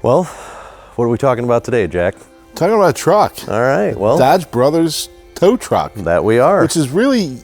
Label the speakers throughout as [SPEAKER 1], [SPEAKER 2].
[SPEAKER 1] Well, what are we talking about today, Jack?
[SPEAKER 2] Talking about a truck.
[SPEAKER 1] All right, well.
[SPEAKER 2] Dodge Brothers tow truck.
[SPEAKER 1] That we are.
[SPEAKER 2] Which is really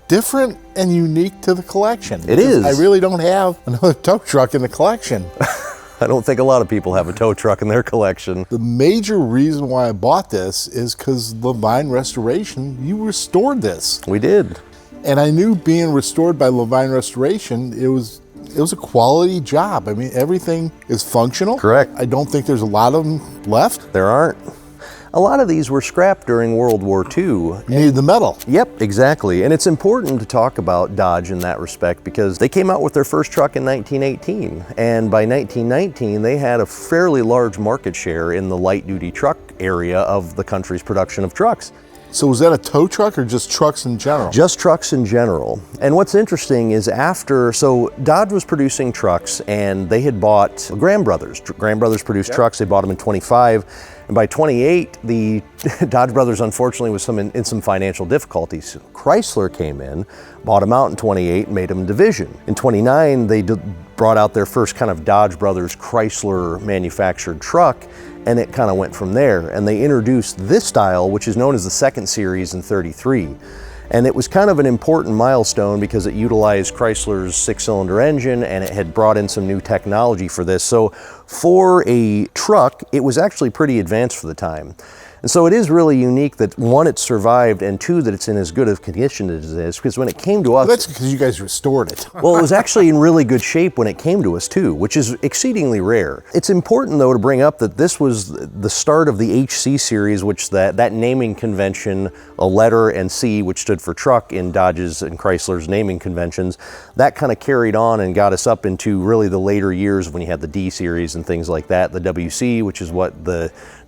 [SPEAKER 2] different and unique to the collection.
[SPEAKER 1] It is.
[SPEAKER 2] I really don't have another tow truck in the collection.
[SPEAKER 1] I don't think a lot of people have a tow truck in their collection.
[SPEAKER 2] The major reason why I bought this is because LaVine Restoration, you restored this.
[SPEAKER 1] We did.
[SPEAKER 2] And I knew being restored by LaVine Restoration, it was a quality job. I mean, everything is functional.
[SPEAKER 1] Correct.
[SPEAKER 2] I don't think there's a lot of them left.
[SPEAKER 1] There aren't. A lot of these were scrapped during World War II.
[SPEAKER 2] You need the metal.
[SPEAKER 1] Yep, exactly. And it's important to talk about Dodge in that respect because they came out with their first truck in 1918. And by 1919, they had a fairly large market share in the light-duty truck area of the country's production of trucks.
[SPEAKER 2] So was that a tow truck or just trucks in general?
[SPEAKER 1] Just trucks in general. And what's interesting is so Dodge was producing trucks and they had bought Graham Brothers. Graham Brothers produced trucks, they bought them in 25. And by 28, the Dodge Brothers unfortunately was in some financial difficulties. Chrysler came in, bought them out in 28, made them division. In 29, they brought out their first kind of Dodge Brothers Chrysler manufactured truck, and it kind of went from there. And they introduced this style, which is known as the second series in 33. And it was kind of an important milestone because it utilized Chrysler's 6-cylinder engine and it had brought in some new technology for this. So for a truck, it was actually pretty advanced for the time. And so it is really unique that one, it survived, and two, that it's in as good of condition as it is, because when it came to us...
[SPEAKER 2] Well, that's because you guys restored it.
[SPEAKER 1] Well, it was actually in really good shape when it came to us too, which is exceedingly rare. It's important though to bring up that this was the start of the HC series, which that naming convention, a letter and C, which stood for truck in Dodge's and Chrysler's naming conventions, that kind of carried on and got us up into really the later years when you had the D series and things like that, the WC, which is what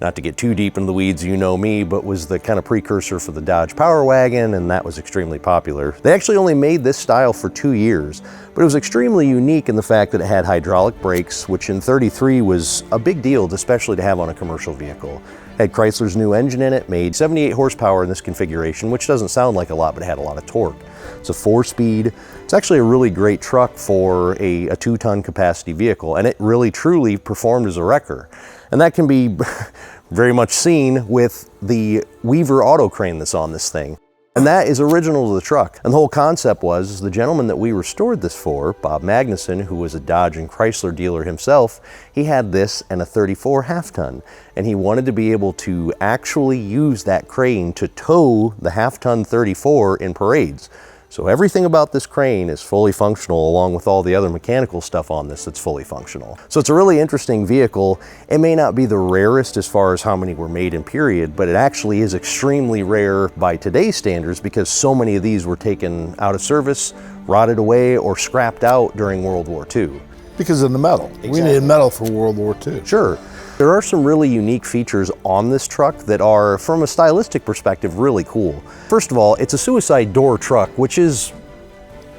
[SPEAKER 1] not to get too deep in the weeds, you know me, but was the kind of precursor for the Dodge Power Wagon, and that was extremely popular. They actually only made this style for 2 years, but it was extremely unique in the fact that it had hydraulic brakes, which in 33 was a big deal, especially to have on a commercial vehicle. It had Chrysler's new engine in it, made 78 horsepower in this configuration, which doesn't sound like a lot, but it had a lot of torque. It's a 4-speed. It's actually a really great truck for a 2-ton capacity vehicle, and it really truly performed as a wrecker. And that can be very much seen with the Weaver auto crane that's on this thing. And that is original to the truck. And the whole concept was the gentleman that we restored this for, Bob Magnuson, who was a Dodge and Chrysler dealer himself, he had this and a 34 half-ton. And he wanted to be able to actually use that crane to tow the half-ton 34 in parades. So everything about this crane is fully functional, along with all the other mechanical stuff on this that's fully functional. So it's a really interesting vehicle. It may not be the rarest as far as how many were made in period, but it actually is extremely rare by today's standards because so many of these were taken out of service, rotted away, or scrapped out during World War II.
[SPEAKER 2] Because of the metal. Exactly. We needed metal for World War II.
[SPEAKER 1] Sure. There are some really unique features on this truck that are, from a stylistic perspective, really cool. First of all, it's a suicide door truck, which is,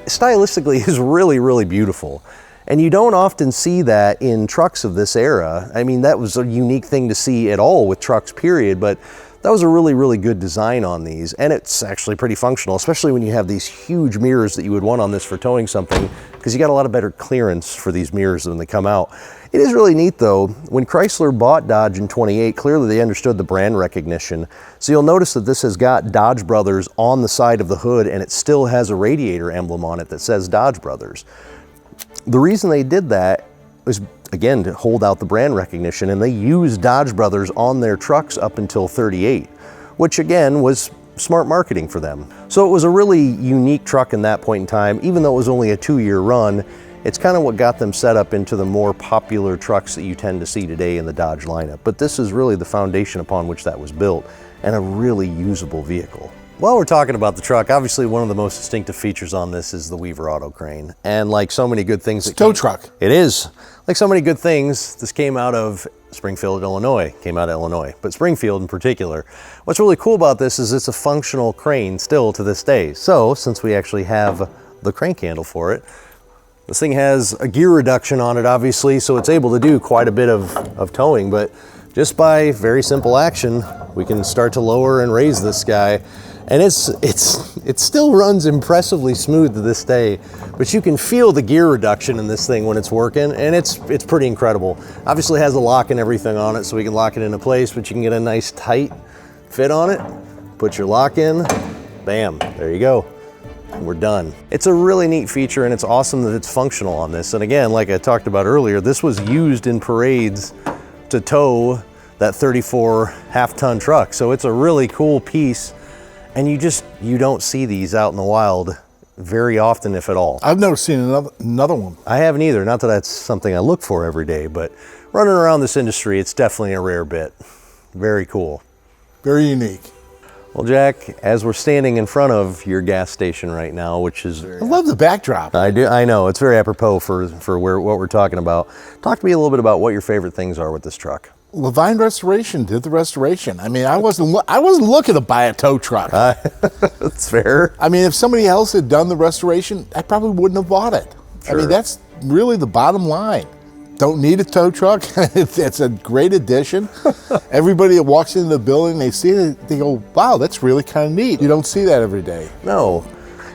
[SPEAKER 1] stylistically, is really, really beautiful. And you don't often see that in trucks of this era. I mean, that was a unique thing to see at all with trucks, period, but that was a really, really good design on these. And it's actually pretty functional, especially when you have these huge mirrors that you would want on this for towing something, because you got a lot of better clearance for these mirrors when they come out. It is really neat though, when Chrysler bought Dodge in 28, clearly they understood the brand recognition. So you'll notice that this has got Dodge Brothers on the side of the hood, and it still has a radiator emblem on it that says Dodge Brothers. The reason they did that was, again, to hold out the brand recognition, and they used Dodge Brothers on their trucks up until 38, which again was smart marketing for them. So it was a really unique truck in that point in time. Even though it was only a 2-year run, it's kind of what got them set up into the more popular trucks that you tend to see today in the Dodge lineup. But this is really the foundation upon which that was built, and a really usable vehicle. While we're talking about the truck, obviously one of the most distinctive features on this is the Weaver auto crane. And like so many good things,
[SPEAKER 2] it's a tow truck.
[SPEAKER 1] It is. Like so many good things, this came out of Springfield, Illinois, but Springfield in particular. What's really cool about this is it's a functional crane still to this day. So since we actually have the crank handle for it, this thing has a gear reduction on it, obviously, so it's able to do quite a bit of towing, but just by very simple action, we can start to lower and raise this guy. And it still runs impressively smooth to this day, but you can feel the gear reduction in this thing when it's working, and it's pretty incredible. Obviously it has a lock and everything on it, so we can lock it into place, but you can get a nice tight fit on it, put your lock in, bam, there you go. We're done. It's a really neat feature, and it's awesome that it's functional on this. And again, like I talked about earlier, this was used in parades to tow that 34 half-ton truck. So it's a really cool piece, and you don't see these out in the wild very often, if at all.
[SPEAKER 2] I've never seen another one.
[SPEAKER 1] I haven't either. Not that that's something I look for every day, but running around this industry, it's definitely a rare bit. Very cool.
[SPEAKER 2] Very unique.
[SPEAKER 1] Well, Jack, as we're standing in front of your gas station right now, which is
[SPEAKER 2] I love the backdrop.
[SPEAKER 1] I know it's very apropos for what we're talking about. Talk to me a little bit about what your favorite things are with this truck.
[SPEAKER 2] LaVine Restoration did the restoration. I mean, I wasn't looking to buy a tow truck.
[SPEAKER 1] That's fair.
[SPEAKER 2] I mean, if somebody else had done the restoration, I probably wouldn't have bought it.
[SPEAKER 1] Sure.
[SPEAKER 2] I mean, that's really the bottom line. Don't need a tow truck. It's a great addition. Everybody that walks into the building, they see it, they go, wow, that's really kind of neat. You don't see that every day.
[SPEAKER 1] No.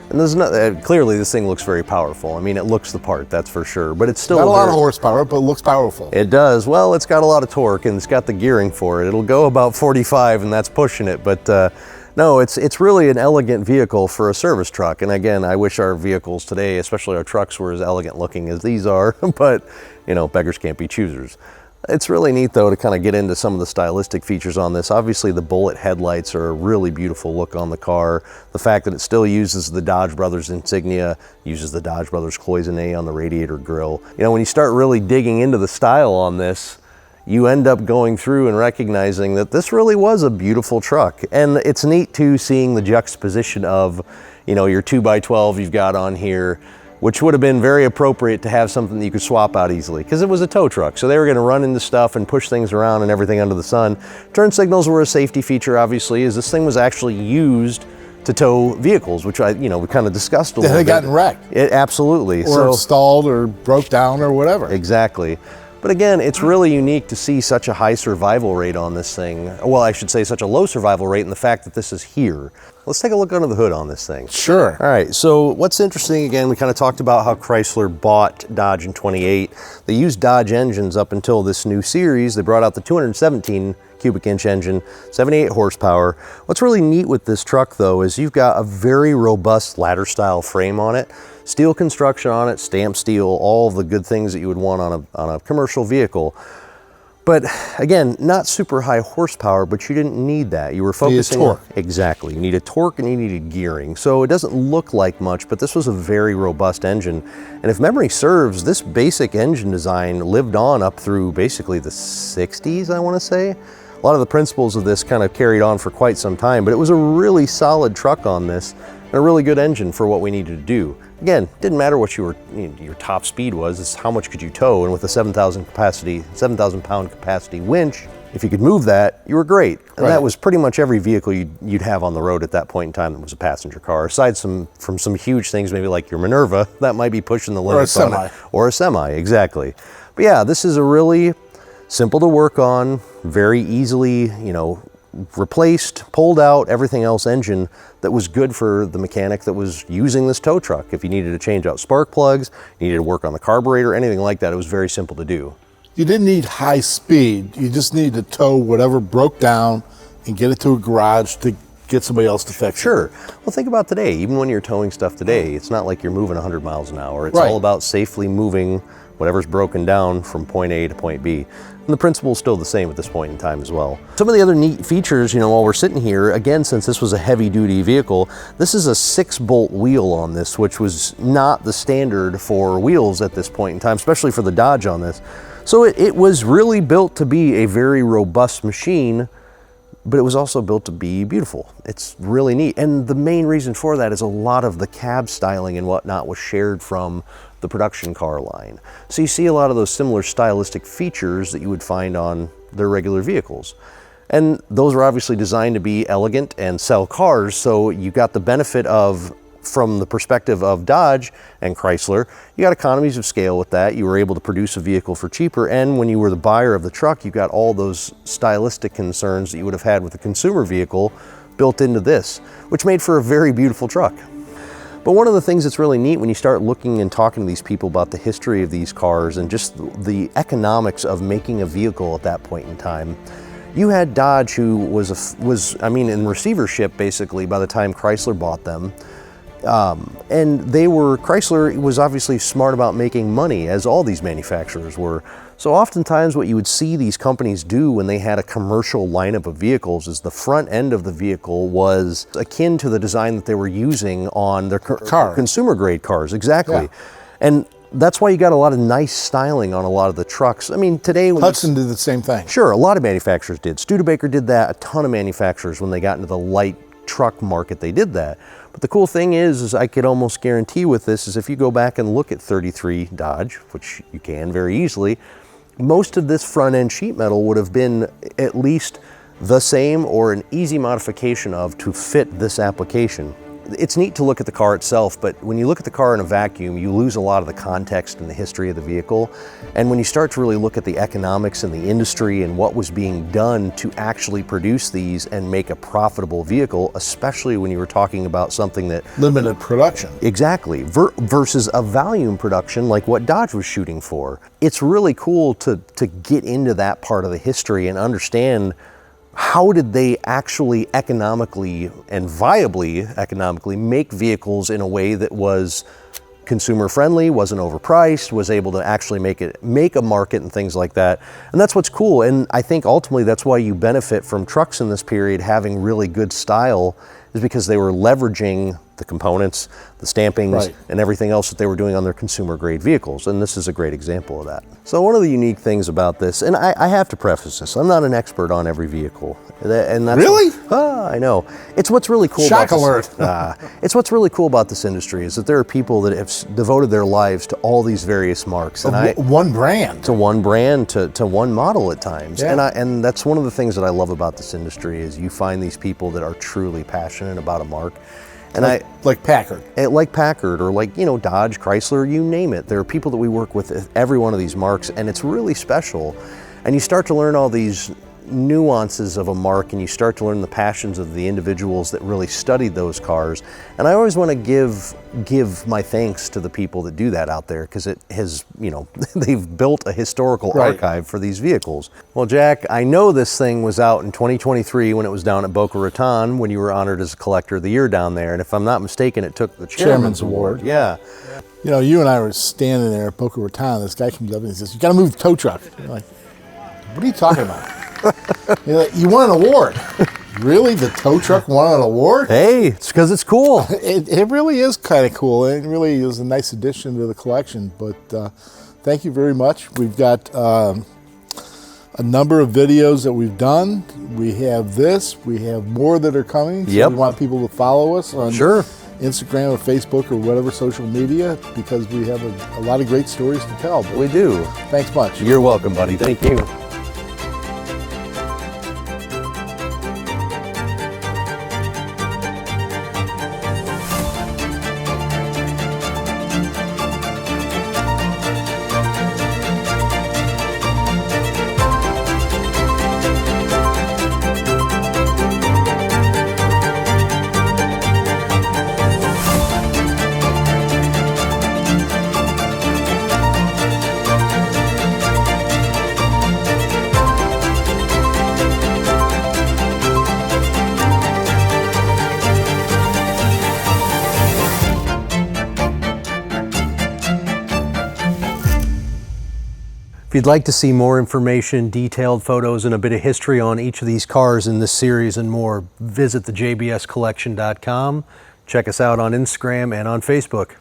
[SPEAKER 1] And there's not, clearly this thing looks very powerful. I mean, it looks the part, that's for sure, but it's still
[SPEAKER 2] not a lot of horsepower, but it looks powerful.
[SPEAKER 1] It does. Well, it's got a lot of torque, and it's got the gearing for it. It'll go about 45, and that's pushing it, but no, it's really an elegant vehicle for a service truck. And again, I wish our vehicles today, especially our trucks, were as elegant looking as these are, but you know, beggars can't be choosers. It's really neat though to kind of get into some of the stylistic features on this. Obviously the bullet headlights are a really beautiful look on the car. The fact that it still uses the Dodge Brothers insignia, uses the Dodge Brothers cloisonne on the radiator grille. You know, when you start really digging into the style on this, you end up going through and recognizing that this really was a beautiful truck. And it's neat too seeing the juxtaposition of, you know, your 2x12 you've got on here, which would have been very appropriate to have something that you could swap out easily because it was a tow truck. So they were going to run into stuff and push things around and everything under the sun. Turn signals were a safety feature, obviously, as this thing was actually used to tow vehicles, which we kind of discussed a little bit.
[SPEAKER 2] They had gotten wrecked.
[SPEAKER 1] Absolutely.
[SPEAKER 2] Or stalled or broke down or whatever.
[SPEAKER 1] Exactly. But again, it's really unique to see such a high survival rate on this thing. Well, I should say such a low survival rate, and the fact that this is here. Let's take a look under the hood on this thing.
[SPEAKER 2] Sure.
[SPEAKER 1] All right, so what's interesting, again, we kind of talked about how Chrysler bought Dodge in 28. They used Dodge engines up until this new series. They brought out the 217 cubic inch engine, 78 horsepower. What's really neat with this truck though is you've got a very robust ladder style frame on it, steel construction on it, stamped steel, all the good things that you would want on a commercial vehicle. But again, not super high horsepower, but you didn't need that. You were focusing on torque. Exactly. You needed torque and you needed gearing. So it doesn't look like much, but this was a very robust engine. And if memory serves, this basic engine design lived on up through basically the 60s, I want to say. A lot of the principles of this kind of carried on for quite some time, but it was a really solid truck on this and a really good engine for what we needed to do. Again, didn't matter what your top speed was, it's how much could you tow, and with a 7,000 pound capacity winch, if you could move that, you were great. And that was pretty much every vehicle you'd have on the road at that point in time that was a passenger car, aside from some huge things, maybe like your Minerva, that might be pushing the limits on it. Or a semi, exactly. But yeah, this is a really simple to work on, very easily, replaced, pulled out, everything else engine that was good for the mechanic that was using this tow truck. If you needed to change out spark plugs, you needed to work on the carburetor, anything like that, it was very simple to do.
[SPEAKER 2] You didn't need high speed. You just needed to tow whatever broke down and get it to a garage to get somebody else to fix it.
[SPEAKER 1] Sure. Well, think about today. Even when you're towing stuff today, it's not like you're moving 100 miles an hour. It's all about safely moving whatever's broken down from point A to point B. And the principle is still the same at this point in time as well. Some of the other neat features, while we're sitting here, again, since this was a heavy duty vehicle, this is a 6-bolt wheel on this, which was not the standard for wheels at this point in time, especially for the Dodge on this. So it was really built to be a very robust machine, but it was also built to be beautiful. It's really neat. And the main reason for that is a lot of the cab styling and whatnot was shared from the production car line. So you see a lot of those similar stylistic features that you would find on their regular vehicles. And those are obviously designed to be elegant and sell cars, so you got the benefit of, from the perspective of Dodge and Chrysler, you got economies of scale with that. You were able to produce a vehicle for cheaper, and when you were the buyer of the truck, you got all those stylistic concerns that you would have had with a consumer vehicle built into this, which made for a very beautiful truck. But one of the things that's really neat when you start looking and talking to these people about the history of these cars and just the economics of making a vehicle at that point in time, you had Dodge, who was in receivership basically by the time Chrysler bought them. And Chrysler was obviously smart about making money, as all these manufacturers were. So oftentimes what you would see these companies do when they had a commercial lineup of vehicles is the front end of the vehicle was akin to the design that they were using on their consumer grade cars. Exactly. Yeah. And that's why you got a lot of nice styling on a lot of the trucks. I mean, today...
[SPEAKER 2] Hudson did the same thing.
[SPEAKER 1] Sure, a lot of manufacturers did. Studebaker did that. A ton of manufacturers, when they got into the light truck market, they did that. But the cool thing is I could almost guarantee with this is if you go back and look at 33 Dodge, which you can very easily, most of this front end sheet metal would have been at least the same or an easy modification of to fit this application. It's neat to look at the car itself, but when you look at the car in a vacuum, you lose a lot of the context and the history of the vehicle. And when you start to really look at the economics and the industry and what was being done to actually produce these and make a profitable vehicle, especially when you were talking about something that...
[SPEAKER 2] Limited production.
[SPEAKER 1] Exactly, versus a volume production like what Dodge was shooting for. It's really cool to get into that part of the history and understand how did they actually economically and viably economically make vehicles in a way that was consumer friendly, wasn't overpriced, was able to actually make a market and things like that. And that's what's cool. And I think ultimately that's why you benefit from trucks in this period having really good style, is because they were leveraging the components, the stampings, and everything else that they were doing on their consumer grade vehicles. And this is a great example of that. So one of the unique things about this, and I have to preface this, I'm not an expert on every vehicle. And that's
[SPEAKER 2] really?
[SPEAKER 1] I know. It's what's really cool
[SPEAKER 2] Shock
[SPEAKER 1] about
[SPEAKER 2] this,
[SPEAKER 1] alert. It's what's really cool about this industry is that there are people that have devoted their lives to all these various marks. And
[SPEAKER 2] one brand.
[SPEAKER 1] To one brand, to one model at times.
[SPEAKER 2] Yeah.
[SPEAKER 1] And that's one of the things that I love about this industry is you find these people that are truly passionate about a mark. And
[SPEAKER 2] like Packard.
[SPEAKER 1] Like Packard or like, Dodge, Chrysler, you name it. There are people that we work with at every one of these marks, and it's really special. And you start to learn all these nuances of a mark, and you start to learn the passions of the individuals that really studied those cars. And I always want to give my thanks to the people that do that out there, because it has, they've built a historical archive for these vehicles. Well, Jack, I know this thing was out in 2023 when it was down at Boca Raton when you were honored as a collector of the year down there. And if I'm not mistaken, it took the Chairman's Award. Yeah.
[SPEAKER 2] You and I were standing there at Boca Raton. This guy comes up and he says, "You got to move the tow truck." You're like, "What are you talking about?" You won an award. Really? The tow truck won an award?
[SPEAKER 1] Hey, it's because it's cool.
[SPEAKER 2] It really is kind of cool. It really is a nice addition to the collection. But thank you very much. We've got a number of videos that we've done. We have this. We have more that are coming. So we want people to follow us on Instagram or Facebook or whatever social media, because we have a lot of great stories to tell. But
[SPEAKER 1] we do.
[SPEAKER 2] Thanks much.
[SPEAKER 1] You're welcome, buddy. Thank you. If you'd like to see more information, detailed photos, and a bit of history on each of these cars in this series and more, visit the JBScollection.com. Check us out on Instagram and on Facebook.